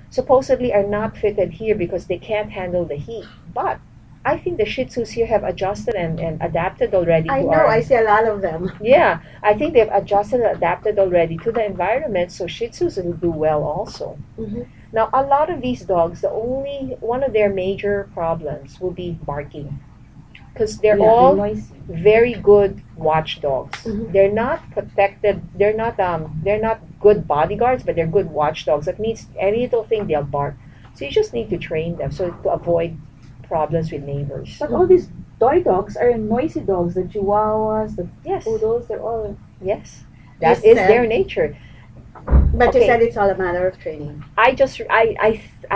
supposedly are not fitted here because they can't handle the heat. But I think the Shih Tzus here have adjusted and adapted already I to know, I see a lot of them. Yeah, I think they've adjusted and adapted already to the environment, so Shih Tzus will do well also. Mm-hmm. Now, a lot of these dogs, one of their major problems will be barking, because they're all noisy. very good watchdogs. Mhm. They're not protected. They're not good bodyguards, but they're good watchdogs. That means any little thing they'll bark. So you just need to train them so to avoid problems with neighbors. But all these toy dogs are noisy dogs. The Chihuahuas, the Yes, Poodles, they're all... yes, that You is said- their nature. But you Okay. said it's all a matter of training. I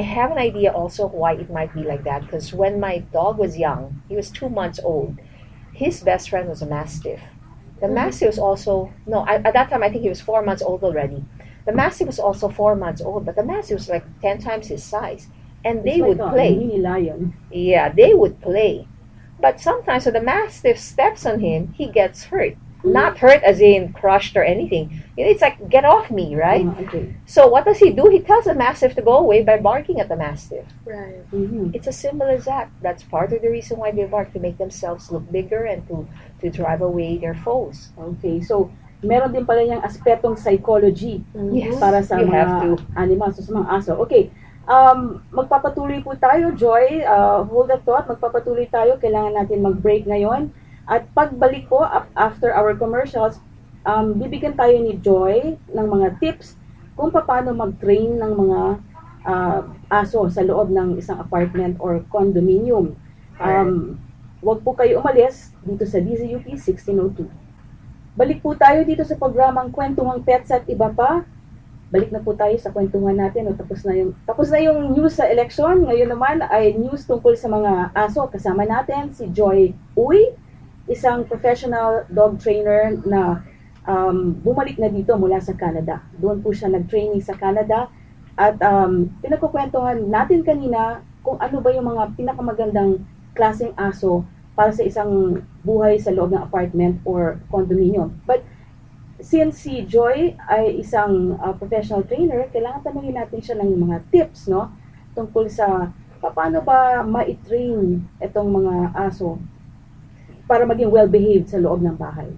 have an idea also why it might be like that, because when my dog was young, he was 2 months old. His best friend was a Mastiff. The Mastiff was also at that time I think he was 4 months old already. The Mastiff was also 4 months old, but the Mastiff was like 10 times his size, and they It's would like a play. mini lion. Yeah, they would play. But sometimes when the Mastiff steps on him, he gets hurt. Not hurt as in crushed or anything. It's like, get off me, right? Okay. So what does he do? He tells the Mastiff to go away by barking at the Mastiff. Right. Mm-hmm. It's as simple as that. That's part of the reason why they bark, to make themselves look bigger and to drive away their foes. Okay, so meron din pala yung aspetong psychology Yes, para sa you mga have to. animals, sa mga aso. Okay, magpapatuloy po tayo, Joy. Hold that thought. Magpapatuloy tayo. Kailangan natin mag-break ngayon. At pagbalik po, after our commercials, bibigyan tayo ni Joy ng mga tips kung paano mag-train ng mga aso sa loob ng isang apartment or condominium. Huwag po kayo umalis dito sa DZUP 1602. Balik po tayo dito sa programang Kwentuhang Pets at iba pa. Balik na po tayo sa kwentuhan natin. Tapos na yung news sa election. Ngayon naman ay news tungkol sa mga aso. Kasama natin si Joy Uy, isang professional dog trainer na bumalik na dito mula sa Canada. Doon po siya nag-training sa Canada. At pinagkukwentuhan natin kanina kung ano ba yung mga pinakamagandang klaseng aso para sa isang buhay sa loob ng apartment or condominium. But since si Joy ay isang professional trainer, kailangan tanungin natin siya ng mga tips, no? Tungkol sa paano ba ma-train itong mga aso para maging well-behaved sa loob ng bahay.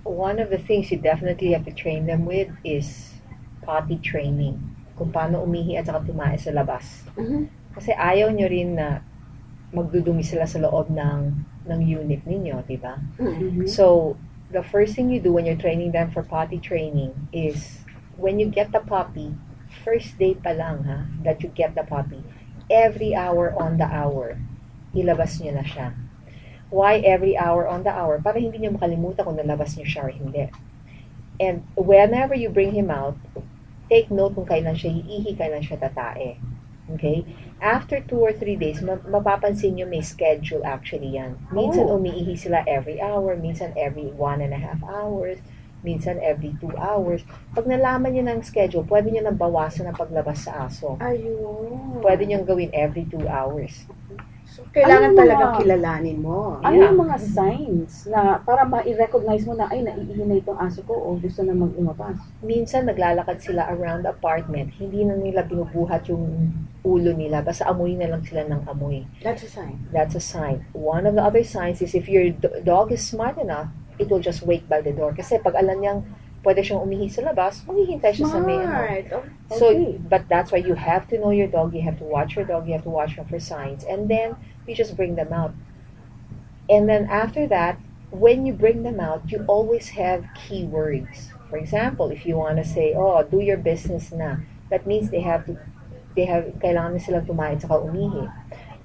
One of the things you definitely have to train them with is potty training. Kung paano umihi at saka tumae sa labas. Mhm. Kasi ayaw nyo rin na magdudumi sila sa loob ng unit ninyo, di ba? Mhm. So, the first thing you do when you're training them for potty training is when you get the puppy, first day pa lang that you get the puppy, every hour on the hour, ilabas nyo na siya. Why every hour on the hour? Para hindi nyo makalimutan kung nalabas nyo siya or hindi. And whenever you bring him out, take note kung kailan siya iihi, kailan siya tatae. Okay? After 2 or 3 days, mapapansin nyo may schedule actually yan. Minsan umiihi sila every hour, minsan every 1.5 hours, minsan every 2 hours. Pag nalaman nyo ng schedule, pwede nyo nang bawasan ang paglabas sa aso. Ayun. Pwede nyo gawin every 2 hours. So, kailangan Ano talagang mga- kilalanin mo. Ano Yeah. yung mga signs na para ma-recognize mo na ay naiihi na itong aso ko o gusto na mag-umabas? Minsan naglalakad sila around the apartment, hindi na nila binubuhat yung ulo nila, basta amoy na lang sila ng amoy. That's a sign. That's a sign. One of the other signs is if your dog is smart enough, it will just wait by the door. Kasi pag alam niyang pwede siyang umihi sa labas, maghihintay siya sa may ano. Smart. Oh, So, Okay. but that's why you have to know your dog, you have to watch your dog, you have to watch them for signs, and then you just bring them out. And then after that, when you bring them out, you always have keywords. For example, if you want to say, oh, do your business na, that means kailangan na silang tumae at saka umihi.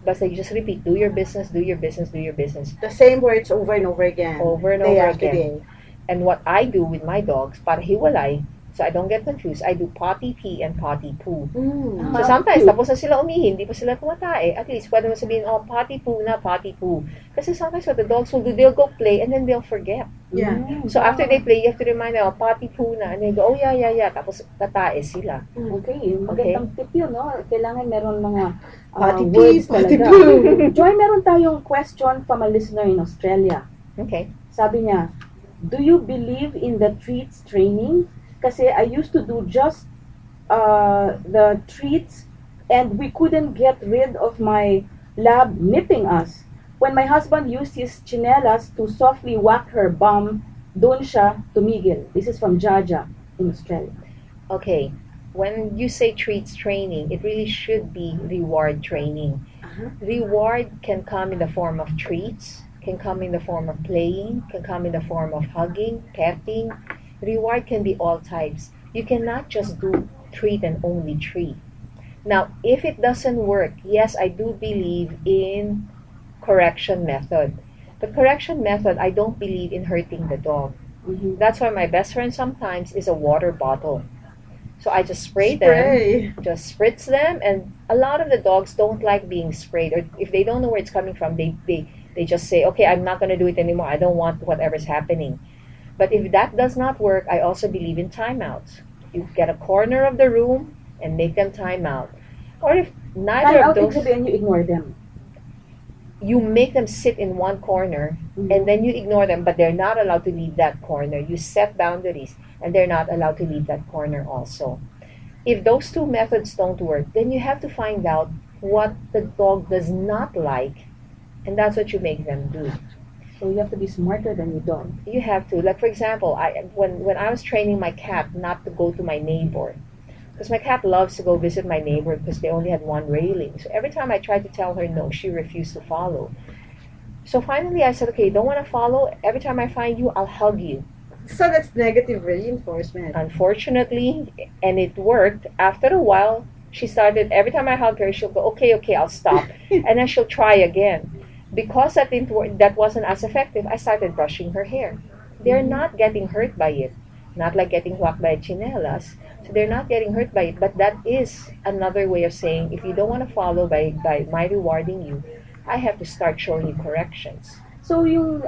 Basta you just repeat, do your business, do your business, do your business. the same words over and over again. Over and day over after again. day. And what I do with my dogs, para hiwalay, so I don't get confused, I do potty pee and potty poo. Mm. So sometimes, tapos na sila umihi, hindi pa sila tumatae, at least pwede mo sabihin, oh, potty poo na, potty poo. Kasi sometimes what the dogs will do, they'll go play and then they'll forget. Yeah. So after they play, you have to remind them, oh, potty poo na. And they go, oh, yeah. Tapos tatae sila. Okay, magandang tip yun, no? Kailangan meron mga Potty words pee, potty talaga. poo. Joy, meron tayong question from a listener in Australia. Okay. Sabi niya, do you believe in the treats training? Kasi I used to do just the treats and we couldn't get rid of my lab nipping us. When my husband used his chinelas to softly whack her bum, doon siya tumigil. This is from Jaja in Australia. Okay, when you say treats training, it really should be reward training. Uh-huh. Reward can come in the form of treats, can come in the form of playing, can come in the form of hugging, petting. Reward can be all types. You cannot just do treat and only treat. Now, if it doesn't work, yes, I do believe in correction method. But correction method, I don't believe in hurting the dog. Mhm. That's why my best friend sometimes is a water bottle. So I just spray them, just spritz them, and a lot of the dogs don't like being sprayed, or if they don't know where it's coming from, they just say, okay, I'm not going to do it anymore. I don't want whatever's happening. But if that does not work, I also believe in timeouts. You get a corner of the room and make them time out. Or if neither Time of out, those, and you ignore them. you make them sit in one corner and then you ignore them, but they're not allowed to leave that corner. You set boundaries and they're not allowed to leave that corner also. If those two methods don't work, then you have to find out what the dog does not like, and that's what you make them do. So you have to be smarter than your dog. You have to. Like, for example, when I was training my cat not to go to my neighbor, because my cat loves to go visit my neighbor because they only had one railing. So every time I tried to tell her no, she refused to follow. So finally I said, okay, you don't want to follow? Every time I find you, I'll hug you. So that's negative reinforcement. Unfortunately, and it worked, after a while, she started, every time I hug her, she'll go, okay, I'll stop. And then she'll try again. Because that didn't work, that wasn't as effective, I started brushing her hair. They're not getting hurt by it. Not like getting whacked by chinelas. So they're not getting hurt by it. But that is another way of saying, if you don't want to follow by my rewarding you, I have to start showing you corrections. So yung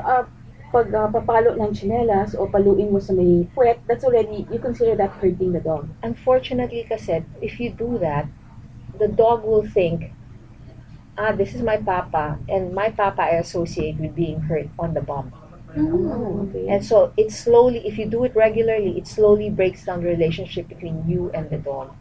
papalo ng chinelas o paluin mo sa may puwet, that's already, you consider that hurting the dog. Unfortunately, kasi, if you do that, the dog will think, this is my papa, and my papa I associate with being hurt on the bum. Oh, okay. And so it slowly, if you do it regularly, it slowly breaks down the relationship between you and the dog.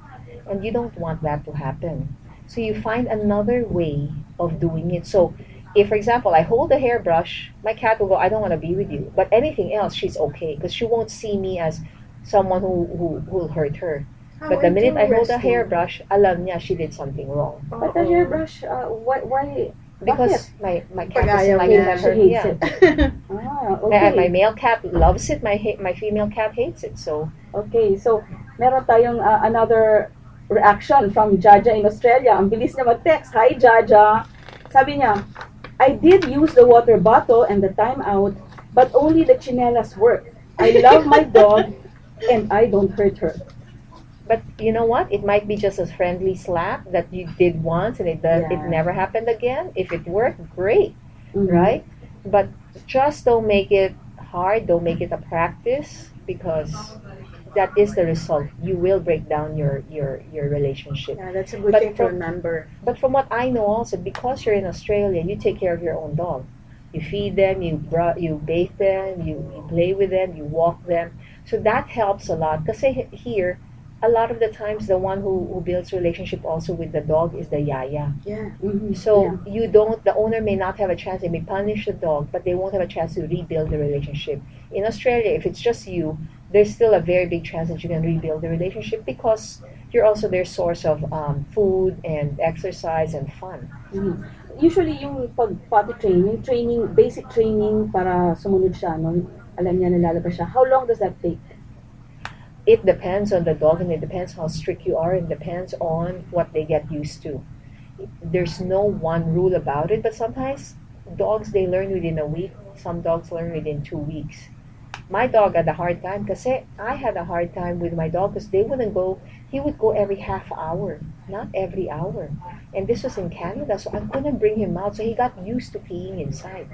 And you don't want that to happen. So you find another way of doing it. So if, for example, I hold a hairbrush, my cat will go, I don't want to be with you. But anything else, she's okay, because she won't see me as someone who will hurt her. But the minute I hold a hairbrush, alam niya she did something wrong. But the hairbrush, why? Because my cat Pag-ayaw doesn't like niya. that. She hates Yeah. it. Okay. My male cat loves it. My female cat hates it. So Okay, so meron tayong another reaction from Jaja in Australia. Ang bilis niya mag-text. Hi, Jaja. Sabi niya, I did use the water bottle and the timeout, but only the chinelas work. I love my dog, and I don't hurt her. but you know what? It might be just a friendly slap that you did once and it Yeah. never happened again. If it worked, great, Mhm. right? But just don't make it hard. Don't make it a practice, because that is the result. You will break down your relationship. Yeah, that's a good But thing to remember. But from what I know also, because you're in Australia, you take care of your own dog. You feed them, you bathe them, you play with them, you walk them. So that helps a lot. Kasi here, a lot of the times, the one who builds relationship also with the dog is the yaya. Yeah. Mhm. So the owner may not have a chance, they may punish the dog, but they won't have a chance to rebuild the relationship. In Australia, if it's just you, there's still a very big chance that you can rebuild the relationship, because you're also their source of food and exercise and fun. Mhm. Usually, yung pag-potty training, basic training para sumunod siya, no? Alam niya na lalabas siya. How long does that take? It depends on the dog, and it depends how strict you are, and depends on what they get used to. There's no one rule about it, but sometimes dogs, they learn within a week. Some dogs learn within 2 weeks. My dog had a hard time, kasi I had a hard time with my dog, because he would go every half hour, not every hour. And this was in Canada, so I couldn't bring him out, so he got used to peeing inside.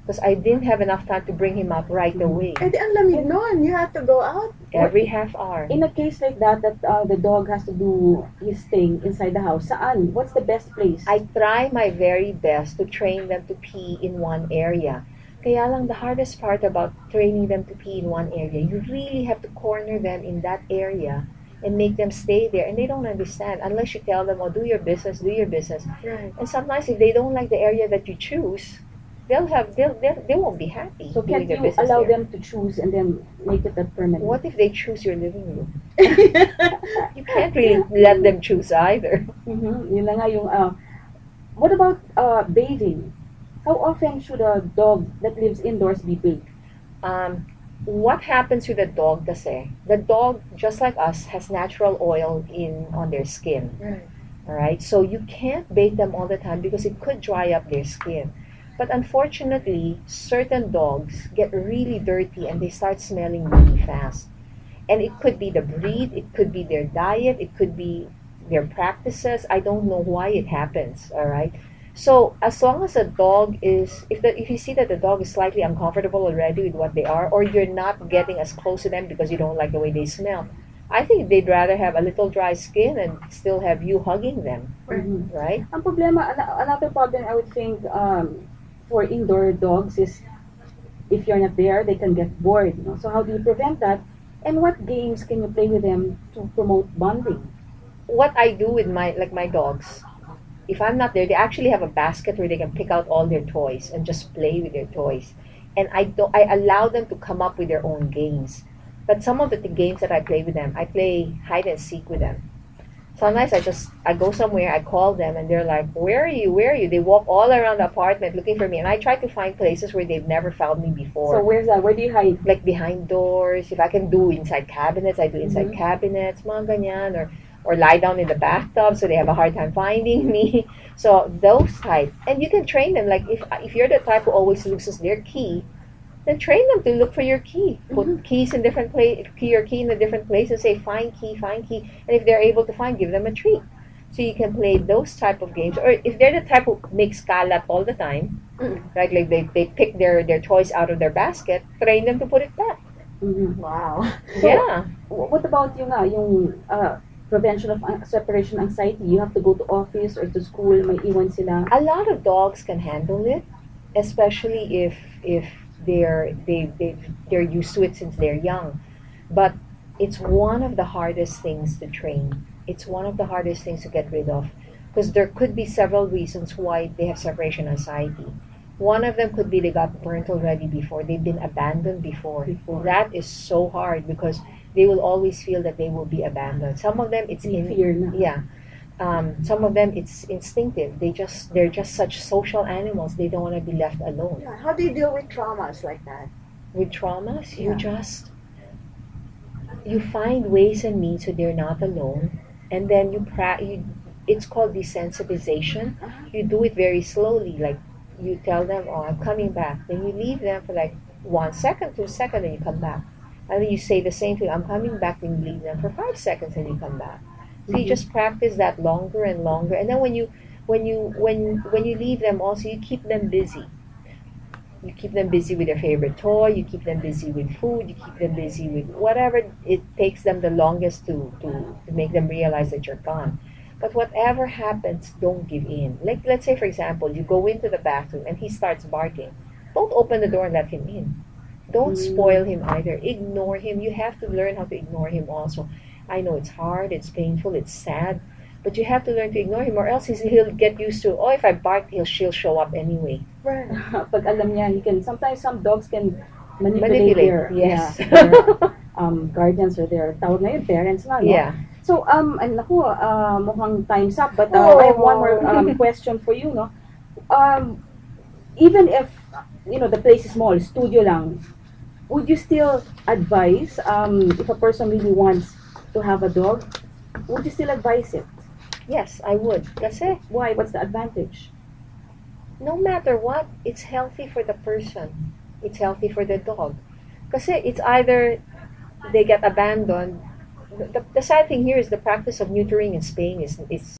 Because I didn't have enough time to bring him out right away. Eh, di ang lamig nun. You have to go out. Every half hour. In a case like that the dog has to do his thing inside the house, saan? What's the best place? I try my very best to train them to pee in one area. Kaya lang, the hardest part about training them to pee in one area, you really have to corner them in that area and make them stay there, and they don't understand unless you tell them, oh, do your business, do your business. Right. And sometimes if they don't like the area that you choose, they won't be happy So doing can't their you business allow there. them to choose and then make it a permanent? What if they choose your living room? You can't really let them choose either. Yun na nga yung, what about bathing? How often should a dog that lives indoors be bathed? What happens with a dog kasi, the dog, just like us, has natural oil on their skin. Right. All right, so you can't bathe them all the time because it could dry up their skin. But unfortunately, certain dogs get really dirty and they start smelling really fast. And it could be the breed, it could be their diet, it could be their practices. I don't know why it happens. All right. So as long as a dog is, if you see that the dog is slightly uncomfortable already with what they are, or you're not getting as close to them because you don't like the way they smell, I think they'd rather have a little dry skin and still have you hugging them, right? Ang problema, another problem I would think for indoor dogs is if you're not there, they can get bored. So how do you prevent that? And what games can you play with them to promote bonding? What I do with my dogs, if I'm not there, they actually have a basket where they can pick out all their toys and just play with their toys. And I allow them to come up with their own games. But some of the games that I play with them, I play hide and seek with them. Sometimes I go somewhere, I call them, and they're like, where are you? Where are you? They walk all around the apartment looking for me, and I try to find places where they've never found me before. So where's that? Where do you hide? Like behind doors. If I can do inside cabinets, I do inside cabinets, mga ganyan, or lie down in the bathtub so they have a hard time finding me. So those type. And you can train them. Like if you're the type who always loses their key, then train them to look for your key. Put keys in different place, key in a different place, and say find key. And if they're able to find, give them a treat. So you can play those type of games. Or if they're the type who makes kalat all the time, right? Like they pick their toys out of their basket, train them to put it back. Wow. So, Yeah. What about yung prevention of separation anxiety? You have to go to office or to school, may iwan sila. A lot of dogs can handle it, especially if they're used to it since they're young. But it's one of the hardest things to train. It's one of the hardest things to get rid of, because there could be several reasons why they have separation anxiety. One of them could be they got burnt already before. They've been abandoned before. That is so hard because they will always feel that they will be abandoned. Some of them it's Fear na. Yeah. Some of them it's instinctive. They're just such social animals. They don't want to be left alone. Yeah. How do you deal with traumas like that? With traumas, Yeah. you find ways and means so they're not alone, and then it's called desensitization. You do it very slowly, like you tell them, oh, I'm coming back. Then you leave them for like 1 second, 2 seconds, and you come back. And then you say the same thing, I'm coming back, then you leave them for 5 seconds and you come back. So you just practice that longer and longer. And then when you leave them also, you keep them busy. You keep them busy with their favorite toy, you keep them busy with food, you keep them busy with whatever it takes them the longest to make them realize that you're gone. But whatever happens, don't give in. Like, let's say, for example, you go into the bathroom and he starts barking. Don't open the door and let him in. Don't spoil him either. Ignore him. You have to learn how to ignore him also. I know it's hard, it's painful, it's sad, but you have to learn to ignore him, or else he'll get used to, oh, if I bark, she'll show up anyway. Right. Pag alam niya, sometimes some dogs can Manipulate, their, yes. their guardians or their tawag na yun, parents na, no? Yeah. So, mukhang time's up, but I have one more question for you, no? Even if, the place is small, studio lang, would you still advise, if a person really wants to have a dog, would you still advise it? Yes, I would. Kasi Why? What's the advantage? no matter what, it's healthy for the person. It's healthy for the dog. Kasi it's either they get abandoned. The sad thing here is the practice of neutering and spaying is